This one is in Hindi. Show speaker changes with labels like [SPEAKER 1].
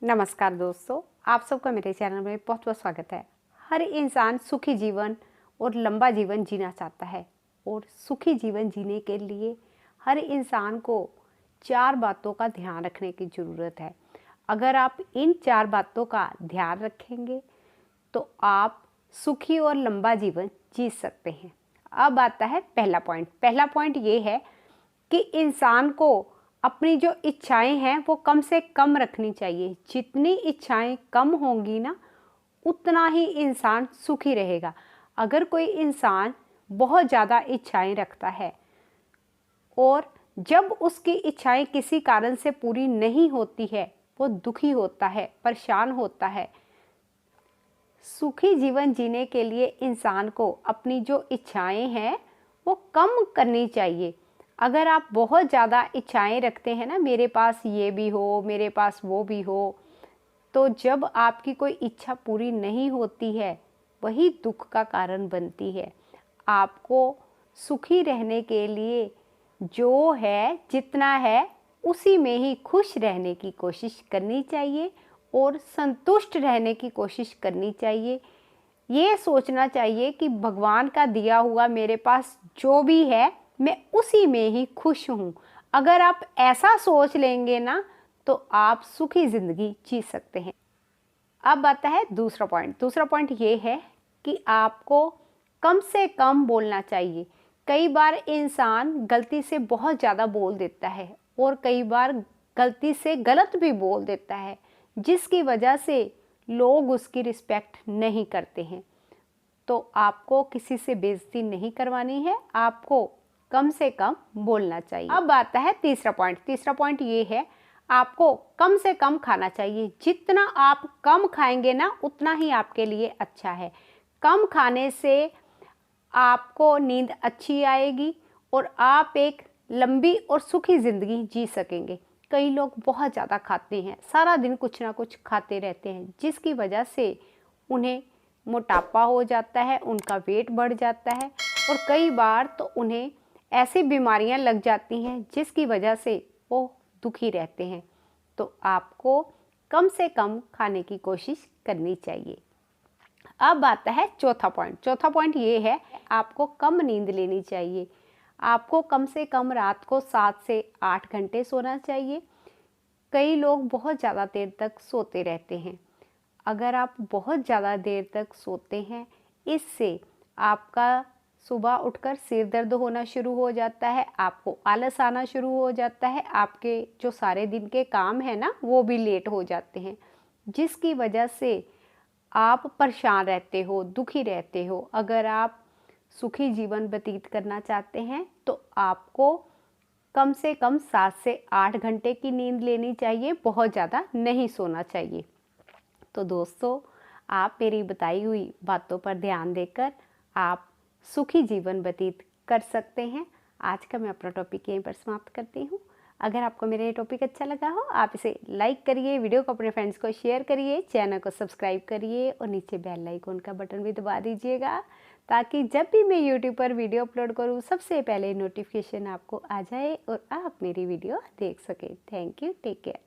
[SPEAKER 1] नमस्कार दोस्तों, आप सबका मेरे चैनल में बहुत बहुत स्वागत है। हर इंसान सुखी जीवन और लंबा जीवन जीना चाहता है और सुखी जीवन जीने के लिए हर इंसान को 4 बातों का ध्यान रखने की ज़रूरत है। अगर आप इन 4 बातों का ध्यान रखेंगे तो आप सुखी और लंबा जीवन जी सकते हैं। अब आता है पहला पॉइंट ये है कि इंसान को अपनी जो इच्छाएं हैं वो कम से कम रखनी चाहिए। जितनी इच्छाएं कम होंगी ना, उतना ही इंसान सुखी रहेगा। अगर कोई इंसान बहुत ज़्यादा इच्छाएं रखता है और जब उसकी इच्छाएं किसी कारण से पूरी नहीं होती है, वो दुखी होता है, परेशान होता है। सुखी जीवन जीने के लिए इंसान को अपनी जो इच्छाएं हैं वो कम करनी चाहिए। अगर आप बहुत ज़्यादा इच्छाएं रखते हैं ना, मेरे पास ये भी हो, मेरे पास वो भी हो, तो जब आपकी कोई इच्छा पूरी नहीं होती है, वही दुख का कारण बनती है। आपको सुखी रहने के लिए जो है, जितना है, उसी में ही खुश रहने की कोशिश करनी चाहिए और संतुष्ट रहने की कोशिश करनी चाहिए। ये सोचना चाहिए कि भगवान का दिया हुआ मेरे पास जो भी है, मैं उसी में ही खुश हूँ। अगर आप ऐसा सोच लेंगे ना, तो आप सुखी ज़िंदगी जी सकते हैं। अब आता है दूसरा पॉइंट ये है कि आपको कम से कम बोलना चाहिए। कई बार इंसान गलती से बहुत ज़्यादा बोल देता है और कई बार गलती से गलत भी बोल देता है, जिसकी वजह से लोग उसकी रिस्पेक्ट नहीं करते हैं। तो आपको किसी से बेइज्जती नहीं करवानी है, आपको कम से कम बोलना चाहिए। अब आता है तीसरा पॉइंट ये है, आपको कम से कम खाना चाहिए। जितना आप कम खाएंगे ना, उतना ही आपके लिए अच्छा है। कम खाने से आपको नींद अच्छी आएगी और आप एक लंबी और सुखी ज़िंदगी जी सकेंगे। कई लोग बहुत ज़्यादा खाते हैं, सारा दिन कुछ ना कुछ खाते रहते हैं, जिसकी वजह से उन्हें मोटापा हो जाता है, उनका वेट बढ़ जाता है और कई बार तो उन्हें ऐसी बीमारियां लग जाती हैं जिसकी वजह से वो दुखी रहते हैं। तो आपको कम से कम खाने की कोशिश करनी चाहिए। अब आता है चौथा पॉइंट ये है, आपको कम नींद लेनी चाहिए। आपको कम से कम रात को 7 से 8 घंटे सोना चाहिए। कई लोग बहुत ज़्यादा देर तक सोते रहते हैं। अगर आप बहुत ज़्यादा देर तक सोते हैं, इससे आपका सुबह उठकर सिर दर्द होना शुरू हो जाता है, आपको आलस आना शुरू हो जाता है, आपके जो सारे दिन के काम हैं ना, वो भी लेट हो जाते हैं, जिसकी वजह से आप परेशान रहते हो, दुखी रहते हो। अगर आप सुखी जीवन व्यतीत करना चाहते हैं तो आपको कम से कम 7 से 8 घंटे की नींद लेनी चाहिए, बहुत ज़्यादा नहीं सोना चाहिए। तो दोस्तों, आप मेरी बताई हुई बातों पर ध्यान देकर आप सुखी जीवन व्यतीत कर सकते हैं। आज का मैं अपना टॉपिक यहीं पर समाप्त करती हूँ। अगर आपको मेरा ये टॉपिक अच्छा लगा हो, आप इसे लाइक करिए, वीडियो को अपने फ्रेंड्स को शेयर करिए, चैनल को सब्सक्राइब करिए और नीचे बेल आइकन का बटन भी दबा दीजिएगा, ताकि जब भी मैं यूट्यूब पर वीडियो अपलोड करूँ, सबसे पहले नोटिफिकेशन आपको आ जाए और आप मेरी वीडियो देख सकें। Thank you, take care.